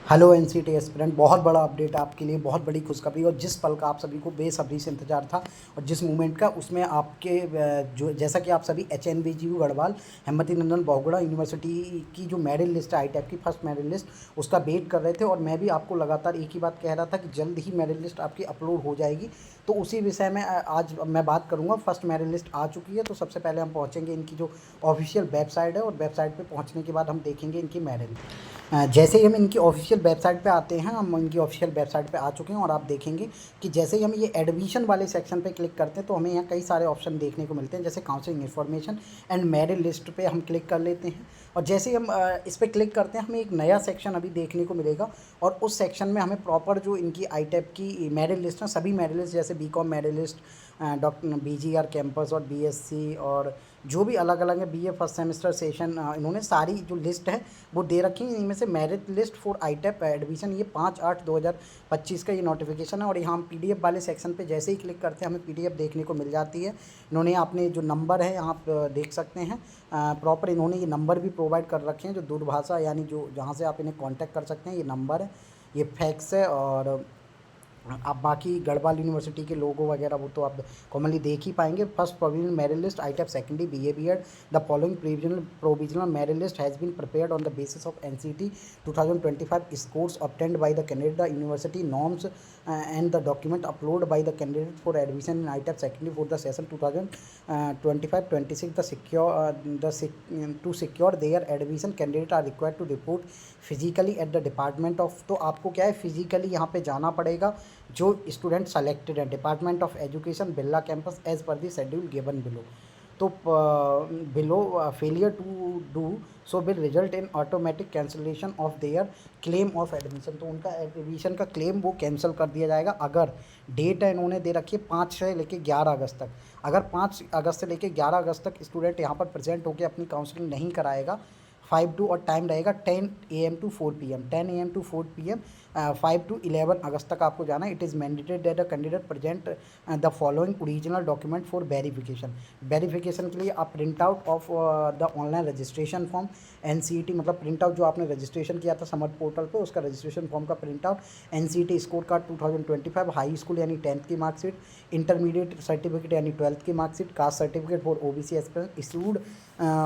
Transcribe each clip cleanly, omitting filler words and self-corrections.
Hello NCT aspirant, बहुत बड़ा update आपके लिए, बहुत बड़ी खुशखबरी। और जिस पल का आप सभी को बेसब्री से इंतजार था और जिस मूवमेंट का, उसमें आपके जो जैसा कि आप सभी एचएनबीजीयू गढ़वाल हेमवती नंदन बहुगुणा यूनिवर्सिटी की जो मेरिट लिस्ट है, आईटैप की फर्स्ट मेरिट लिस्ट, उसका वेट कर रहे थे। और मैं भी आपको लगातार एक ही बात कह रहा था कि जल्द ही मेरिट लिस्ट आपकी अपलोड हो जाएगी। तो उसी विषय में आज मैं बात करूंगा। फर्स्ट मेरिट लिस्ट आ चुकी है, तो सबसे पहले हम पहुंचेंगे इनकी जो ऑफिशियल वेबसाइट है, और वेबसाइट पे पहुंचने के बाद हम देखेंगे इनकी मेरिट। जैसे ही हम इनकी ऑफिशियल वेबसाइट पे आते हैं, हम इनकी ऑफिशियल वेबसाइट पे आ चुके हैं, और आप देखेंगे कि जैसे ही हम ये एडमिशन वाले सेक्शन पे क्लिक करते हैं, तो हमें यहाँ कई सारे ऑप्शन देखने को मिलते हैं। जैसे counselling information and merit list पे हम क्लिक कर लेते हैं, और जैसे ही हम इस पर क्लिक करते हैं, हमें एक नया सेक्शन अभी देखने को मिलेगा। और उस सेक्शन में हमें प्रॉपर जो इनकी आईटैप की मेरिट लिस्ट है, सभी मेरिट लिस्ट, जैसे BCom merit list, doctor BGR campus और बीएससी, और जो भी अलग अलग है, बीए फर्स्ट सेमेस्टर सेशन, इन्होंने सारी जो लिस्ट है वो दे रखी है। इनमें से मेरिट लिस्ट फॉर आईटैप एडमिशन, ये 5/8/2025 का ये नोटिफिकेशन है। और यहाँ हम पीडीएफ वाले सेक्शन पे जैसे ही क्लिक करते हैं, हमें पीडीएफ देखने को मिल जाती है। इन्होंने अपने जो नंबर है यहाँ आप देख सकते हैं, प्रॉपर इन्होंने ये नंबर भी प्रोवाइड कर रखे हैं, जो दूरभाषा यानी जो जहाँ से आप इन्हें कॉन्टैक्ट कर सकते हैं, ये नंबर है, ये फैक्स है। और आप बाकी गढ़वाल यूनिवर्सिटी के लोगो वगैरह वो तो आप कॉमनली देख ही पाएंगे। First provisional merit list ITEP secondary BA BEd, the following provisional merit list has been prepared on the basis of NCT 2025 scores obtained by the candidate, the university norms and the document uploaded by the candidate for admission in ITAP secondary for the session 2025-26. To secure their admission, candidate are required to report physically at the department of, तो आपको क्या है, physically यहाँ पे जाना पड़ेगा। जो student selected है department of education Birla campus as per the schedule given below. तो below failure to do so will result in automatic cancellation of their claim of admission. तो उनका एडमिशन का क्लेम वो कैंसिल कर दिया जाएगा। अगर डेट है इन्होंने दे रखी है 5 से लेकर 11 अगस्त तक, अगर 5 अगस्त से लेकर 11 अगस्त तक स्टूडेंट यहाँ पर प्रेजेंट होकर अपनी काउंसलिंग नहीं कराएगा, 5 और टाइम रहेगा 10 AM to 4 PM, 10 AM to 4 PM, 5 to 11 अगस्त तक आपको जाना है। It is mandated that the candidate present the following original document for verification. Verification के लिए आप print out of the online registration form, NCET मतलब प्रिंट आउट जो आपने रजिस्ट्रेशन किया था समर्थ पोर्टल पे, उसका रजिस्ट्रेशन फॉर्म का print out, NCET score card 2025, high school यानी 10th की मार्कशीट, इंटरमीडिएट सर्टिफिकेट यानी 12th की marksheet, caste certificate for OBC aspirant issued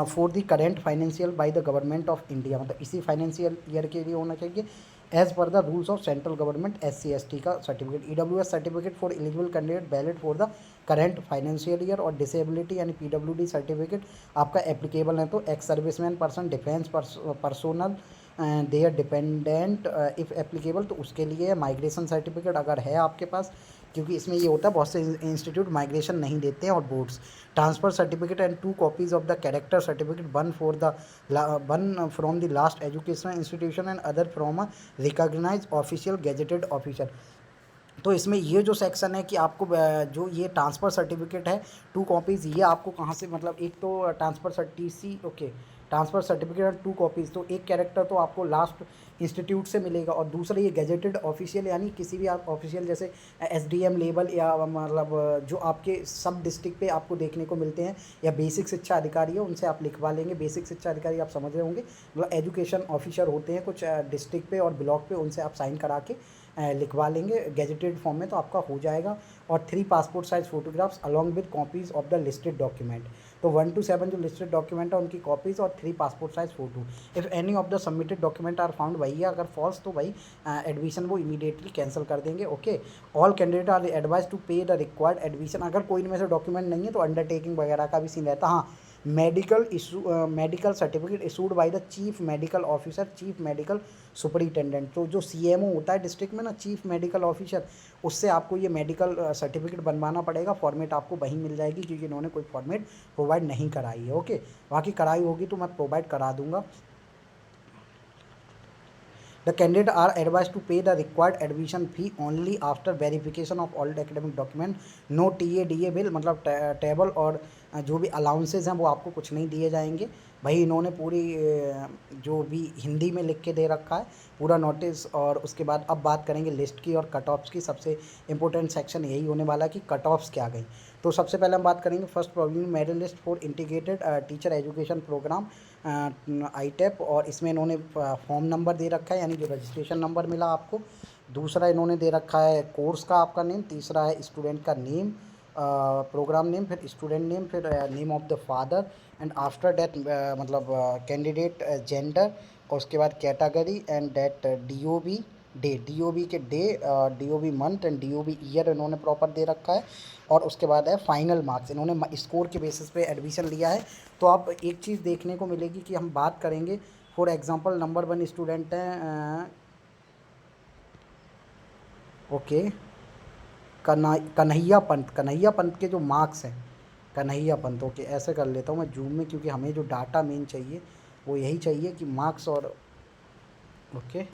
for the current financial by the government of India, मतलब इसी financial year के लिए होना चाहिए as per the rules of central government. SC/ST का certificate, EWS certificate for eligible candidate valid for the current financial year, और disability यानी PWD certificate आपका एप्लीकेबल है तो ex serviceman person, defence personal, their dependent if applicable, तो उसके लिए migration certificate अगर है आपके पास, क्योंकि इसमें ये होता है बहुत से इंस्टीट्यूट माइग्रेशन नहीं देते हैं, और boards transfer certificate and 2 copies of the character certificate, one from the last educational institution and other from a recognise official gazetted officer. तो इसमें ये जो सेक्शन है कि आपको जो ये ट्रांसफ़र सर्टिफिकेट है 2 कॉपीज़, ये आपको कहाँ से, मतलब एक तो ट्रांसफ़र सर्टिसी ओके ट्रांसफ़र सर्टिफिकेट और 2 कॉपीज़, तो एक कैरेक्टर तो आपको लास्ट इंस्टीट्यूट से मिलेगा, और दूसरा ये गेजेटेड ऑफिशियल यानी किसी भी आप ऑफिशियल जैसे SDM लेवल, या मतलब जो आपके सब डिस्ट्रिक्ट पे आपको देखने को मिलते हैं, या बेसिक शिक्षा अधिकारी है उनसे आप लिखवा लेंगे। बेसिक शिक्षा अधिकारी आप समझ रहे होंगे, मतलब एजुकेशन ऑफिसर होते हैं कुछ डिस्ट्रिक्ट पे और ब्लॉक पे, उनसे आप साइन करा के लिखवा लेंगे गेजेटेड फॉर्म में, तो आपका हो जाएगा। और 3 passport size photographs along with copies of the listed document, तो 1 to 7 जो लिस्टेड डॉक्यूमेंट है उनकी कॉपीज़, और 3 passport size photo. If any of the submitted document are found, वही है, अगर फॉल्स तो भाई एडमिशन वो इमीडिएटली कैंसिल कर देंगे। Okay, all candidate are advise to pay the required admission. अगर कोई इनमें से डॉक्यूमेंट नहीं है तो अंडरटेकिंग वगैरह का भी सीन रहता है। हाँ, medical certificate issued by the chief medical officer, chief medical superintendent. तो जो CMO होता है डिस्ट्रिक्ट में ना, चीफ मेडिकल ऑफिसर, उससे आपको ये मेडिकल सर्टिफिकेट बनवाना पड़ेगा। फॉर्मेट आपको वहीं मिल जाएगी, क्योंकि इन्होंने कोई फॉर्मेट प्रोवाइड नहीं कराई है। ओके, बाकी कराई होगी तो मैं प्रोवाइड करा दूंगा। The candidate are advised to pay the required admission fee only after verification of all academic document. No TA DA bill, मतलब टेबल और जो भी अलाउंसेज हैं वो आपको कुछ नहीं दिए जाएंगे। भाई इन्होंने पूरी जो भी हिंदी में लिख के दे रखा है पूरा नोटिस। और उसके बाद अब बात करेंगे लिस्ट की और कट ऑफ्स की। सबसे इंपॉर्टेंट सेक्शन यही होने वाला है कि कट ऑफ्स क्या गई। तो सबसे पहले हम बात करेंगे first provisional merit list for integrated teacher education programme ITEP, और इसमें इन्होंने फॉर्म नंबर दे रखा है यानी जो रजिस्ट्रेशन नंबर मिला आपको। दूसरा इन्होंने दे रखा है कोर्स का आपका नेम। तीसरा है स्टूडेंट का नेम, प्रोग्राम नेम, फिर स्टूडेंट नेम, फिर name of the father, and after date मतलब कैंडिडेट जेंडर, और उसके बाद category and date DOB day, DOB के day, DOB month and DOB year इन्होंने प्रॉपर दे रखा है। और उसके बाद है फाइनल मार्क्स, इन्होंने स्कोर के बेसिस पे एडमिशन लिया है। तो आप एक चीज़ देखने को मिलेगी कि हम बात करेंगे फॉर एग्जांपल नंबर 1 स्टूडेंट हैं, ओके, कन्हैया पंत के जो मार्क्स हैं, कन्हैया पंत, ओके, ऐसे कर लेता हूँ मैं जूम में, क्योंकि हमें जो डाटा मेन चाहिए वो यही चाहिए कि मार्क्स, और ओके।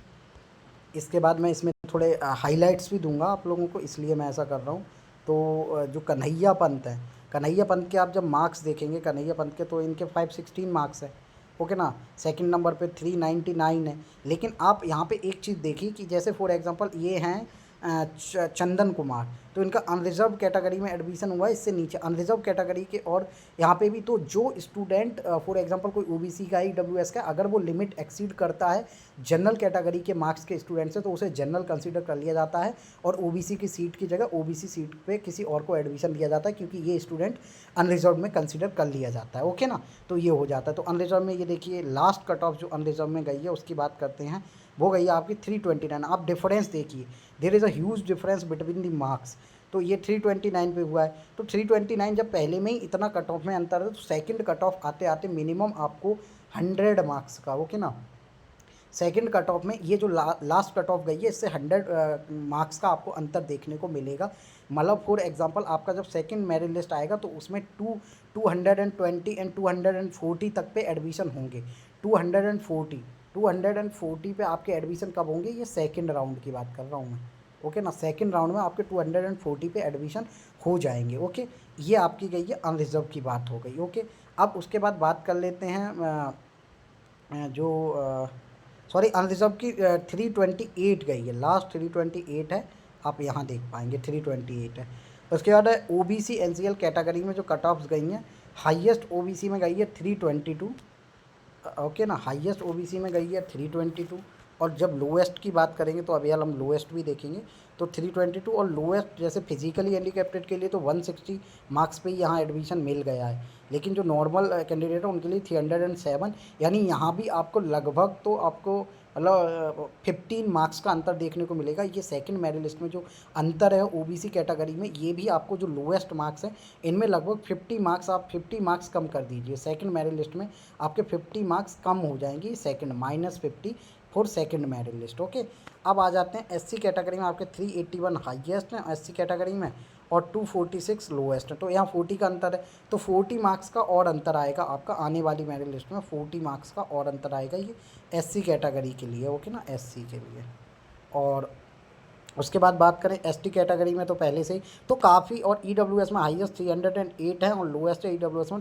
इसके बाद मैं इसमें थोड़े हाइलाइट्स भी दूंगा आप लोगों को, इसलिए मैं ऐसा कर रहा हूँ। तो जो कन्हैया पंत है, कन्हैया पंत के आप जब मार्क्स देखेंगे कन्हैया पंत के, तो इनके 516 मार्क्स है, ओके ना। सेकंड नंबर पे 399 है। लेकिन आप यहाँ पे एक चीज़ देखिए कि जैसे फॉर एग्जांपल ये हैं चंदन कुमार, तो इनका अनरिजर्व कैटेगरी में एडमिशन हुआ है, इससे नीचे अनरिजर्व कैटेगरी के। और यहाँ पे भी तो जो स्टूडेंट फॉर एग्जांपल कोई OBC का EWS का, अगर वो लिमिट एक्सीड करता है जनरल कैटेगरी के मार्क्स के स्टूडेंट से, तो उसे जनरल कंसीडर कर लिया जाता है, और OBC की सीट की जगह OBC सीट पे किसी और को एडमिशन दिया जाता है, क्योंकि ये स्टूडेंट अनरिजर्व में कंसीडर कर लिया जाता है, ओके ना। तो ये हो जाता है। तो अनरिजर्व में ये देखिए लास्ट कट ऑफ जो अनरिजर्व में गई है उसकी बात करते हैं, वो गई है आपकी 329। आप डिफरेंस देखिए, there is a huge difference between the marks. तो ये 329 पे हुआ है। तो 329 जब पहले में ही इतना कट ऑफ में अंतर है, तो सेकंड कट ऑफ आते आते मिनिमम आपको 100 मार्क्स का, ओके ना, सेकंड कट ऑफ में ये जो लास्ट कट ऑफ गई है इससे 100 मार्क्स का आपको अंतर देखने को मिलेगा। मतलब फॉर एग्जांपल आपका जब सेकंड मेरिट लिस्ट आएगा तो उसमें 220 एंड 240 तक पे एडमिशन होंगे। 240 पे आपके एडमिशन कब होंगे, ये सेकंड राउंड की बात कर रहा हूँ मैं, ओके ना। सेकंड राउंड में आपके 240 पे एडमिशन हो जाएंगे, ओके। ये आपकी गई है अनरिजर्व की बात हो गई, ओके। अब उसके बाद बात कर लेते हैं जो सॉरी अनरिजर्व की 328 गई है, लास्ट 328 है, आप यहाँ देख पाएंगे 328 है। उसके बाद है OBC NCL कैटेगरी में जो कट ऑफ्स गई हैं, हाईएस्ट OBC में गई है 322, ओके ना, हाईएस्ट OBC में गई है 322। और जब लोएस्ट की बात करेंगे तो अभी हम लोएस्ट भी देखेंगे, तो 322। और लोएस्ट जैसे फिजिकली हैंडीकैप्टेड के लिए तो 160 मार्क्स पे ही यहाँ एडमिशन मिल गया है। लेकिन जो नॉर्मल कैंडिडेट है उनके लिए 307, यानी यहाँ भी आपको लगभग तो आपको मतलब 15 मार्क्स का अंतर देखने को मिलेगा। ये सेकंड मेरिट लिस्ट में जो अंतर है OBC कैटेगरी में, ये भी आपको जो लोएस्ट मार्क्स हैं इनमें लगभग 50 मार्क्स, आप 50 मार्क्स कम कर दीजिए। सेकंड मेरिट लिस्ट में आपके 50 मार्क्स कम हो जाएंगी, second -50 for second merit list, okay. अब आ जाते हैं SC कैटेगरी में, आपके 381 हाईएस्ट हैं SC कैटेगरी में और 246 लोएस्ट है। तो यहाँ 40 का अंतर है, तो 40 मार्क्स का और अंतर आएगा आपका आने वाली मेरिट लिस्ट में, 40 मार्क्स का और अंतर आएगा ये SC कैटेगरी के लिए, ओके ना, SC के लिए। और उसके बाद बात करें ST कैटेगरी में, तो पहले से ही तो काफ़ी, और EWS में हाईएस्ट 308 है और लोएस्ट है EWS में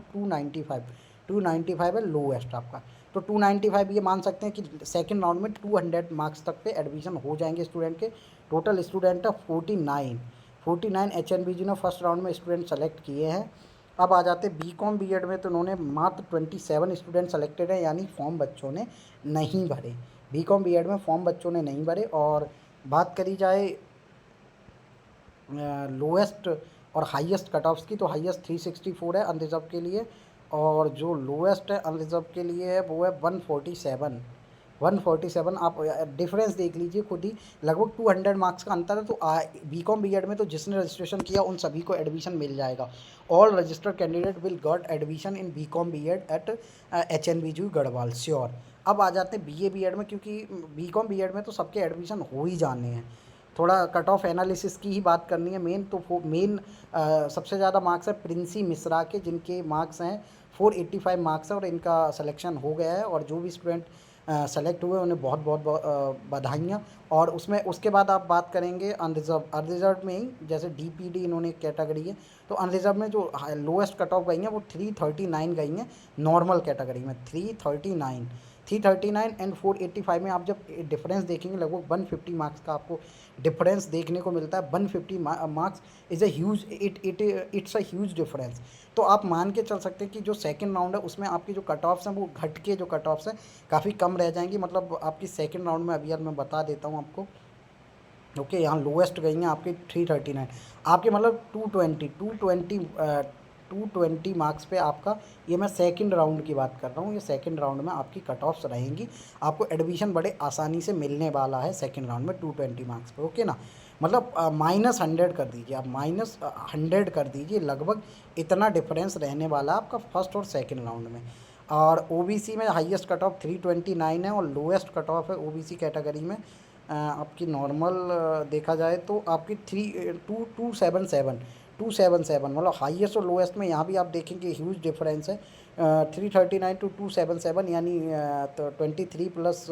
295 है लोएस्ट आपका। तो 295 ये मान सकते हैं कि सेकंड राउंड में 200 मार्क्स तक पे एडमिशन हो जाएंगे स्टूडेंट के। टोटल स्टूडेंट है 49 HNBG ने फर्स्ट राउंड में स्टूडेंट सेलेक्ट किए हैं। अब आ जाते हैं BCom B.Ed में, तो उन्होंने मात्र 27 स्टूडेंट सेलेक्टेड है, यानी फॉर्म बच्चों ने नहीं भरे। BCom B.Ed में फॉर्म बच्चों ने नहीं भरे। और बात करी जाए लोएस्ट और हाईएस्ट कट ऑफ्स की, तो हाईएस्ट 364 है अनरिजर्व के लिए, और जो लोएस्ट है अनरिजर्व के लिए है वो है 147। आप डिफरेंस देख लीजिए खुद ही, लगभग 200 मार्क्स का अंतर है। तो BCom B.Ed में तो जिसने रजिस्ट्रेशन किया उन सभी को एडमिशन मिल जाएगा। All registered candidate will got admission in BCom B.Ed at HNBG Garhwal, sure. अब आ जाते हैं BA B.Ed में, क्योंकि BCom B.Ed में तो सबके एडमिशन हो ही जाने हैं। थोड़ा कट ऑफ एनालिसिस की ही बात करनी है मेन, तो मेन सबसे ज़्यादा मार्क्स है प्रिंसी मिश्रा के, जिनके मार्क्स हैं 485 मार्क्स है, और इनका सिलेक्शन हो गया है। और जो भी स्टूडेंट सेलेक्ट हुए उन्हें बहुत बहुत बधाइयाँ। और उसमें उसके बाद आप बात करेंगे अनरिजर्व में ही, जैसे DPD इन्होंने एक कैटेगरी है, तो अनरिजर्व में जो लोएस्ट कट ऑफ गई हैं वो 339 गई हैं नॉर्मल कैटेगरी में, 339 एंड 485 में आप जब डिफरेंस देखेंगे लगभग 150 मार्क्स का आपको डिफरेंस देखने को मिलता है। 150 marks is a huge it's a huge difference. तो आप मान के चल सकते हैं कि जो सेकंड राउंड है उसमें आपकी जो कट ऑफ्स हैं वो घट के जो कट ऑफ्स हैं काफ़ी कम रह जाएंगी। मतलब आपकी सेकंड राउंड में अभी यार मैं बता देता हूँ आपको। ओके, यहाँ लोएस्ट गई हैं आपकी 339, आपके मतलब 220 मार्क्स पे आपका, ये मैं सेकंड राउंड की बात कर रहा हूँ, ये सेकंड राउंड में आपकी कट ऑफ्स रहेंगी। आपको एडमिशन बड़े आसानी से मिलने वाला है सेकंड राउंड में 220 मार्क्स पे। ओके ना, मतलब -100 कर दीजिए आप, -100 कर दीजिए, लगभग इतना डिफरेंस रहने वाला है आपका फर्स्ट और सेकेंड राउंड में। और ओबीसी में हाईएस्ट कट ऑफ 329 है और लोएस्ट कट ऑफ है ओबीसी कैटेगरी में आपकी नॉर्मल देखा जाए तो आपकी 277 मतलब हाईएस्ट और लोएस्ट में यहाँ भी आप देखेंगे ह्यूज डिफरेंस है। 339 टू 277 यानी तो 23 प्लस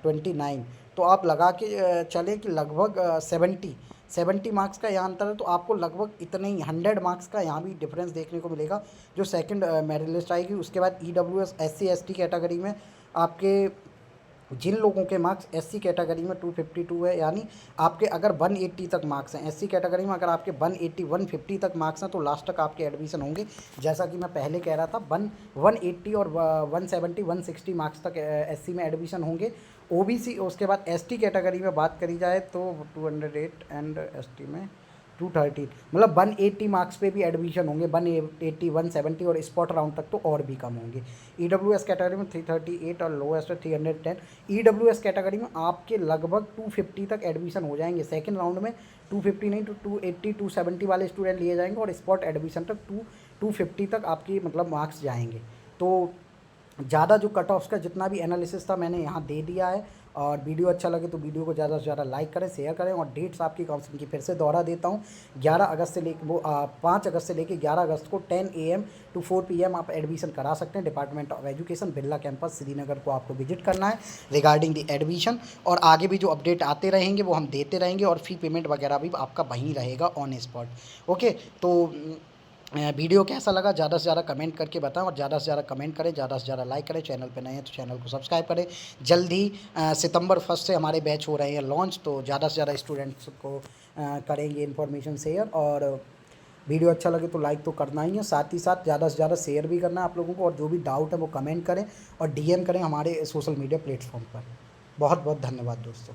29, तो आप लगा के चलें कि लगभग 70 मार्क्स का यहाँ अंतर है। तो आपको लगभग इतने ही 100 मार्क्स का यहाँ भी डिफरेंस देखने को मिलेगा। जो सेकंड मेरिट लिस्ट आएगी उसके बाद ईडब्ल्यूएस SC ST कैटेगरी में आपके जिन लोगों के मार्क्स SC कैटेगरी में 252 है, यानी आपके अगर 180 तक मार्क्स हैं SC कैटेगरी में, अगर आपके 180 150 तक मार्क्स हैं तो लास्ट तक आपके एडमिशन होंगे। जैसा कि मैं पहले कह रहा था 180 और 170 160 मार्क्स तक SC में एडमिशन होंगे। OBC उसके बाद ST कैटेगरी में बात करी जाए तो 208 एंड ST में 230, मतलब 180 मार्क्स पे भी एडमिशन होंगे, 180 170 और स्पॉट राउंड तक तो और भी कम होंगे। EWS कैटेगरी में 338 और लोएस्ट है 310। EWS कैटेगरी में आपके लगभग 250 तक एडमिशन हो जाएंगे सेकेंड राउंड में। 250 नहीं तो 280 270 वाले स्टूडेंट लिए जाएंगे और स्पॉट एडमिशन तक 250 तक आपकी मतलब मार्क्स जाएंगे। तो ज़्यादा जो कट ऑफ्स का जितना भी एनालिसिस था मैंने यहाँ दे दिया है। और वीडियो अच्छा लगे तो वीडियो को ज़्यादा से ज़्यादा लाइक करें, शेयर करें। और डेट्स आपकी काउंसलिंग की फिर से दोहरा देता हूँ, 11 अगस्त से लेकर 5 अगस्त से लेकर 11 अगस्त को 10 AM to 4 PM आप एडमिशन करा सकते हैं। Department of education Birla campus Srinagar को आपको विजिट करना है रिगार्डिंग द एडमिशन। और आगे भी जो अपडेट आते रहेंगे वो हम देते रहेंगे और फ़ी पेमेंट वगैरह भी आपका वहीं रहेगा ऑन स्पॉट। ओके, तो वीडियो कैसा लगा ज़्यादा से ज़्यादा कमेंट करके बताएं और ज़्यादा से ज़्यादा कमेंट करें, ज़्यादा से ज़्यादा लाइक करें। चैनल पे नए हैं तो चैनल को सब्सक्राइब करें। जल्द ही सितंबर 1 से हमारे बैच हो रहे हैं लॉन्च, तो ज़्यादा से ज़्यादा स्टूडेंट्स को करेंगे इन्फॉर्मेशन शेयर। और वीडियो अच्छा लगे तो लाइक तो करना ही है, साथ ही साथ ज़्यादा से ज़्यादा शेयर भी करना है आप लोगों को। और जो भी डाउट है वो कमेंट करें और DM करें हमारे सोशल मीडिया प्लेटफॉर्म पर। बहुत बहुत धन्यवाद दोस्तों।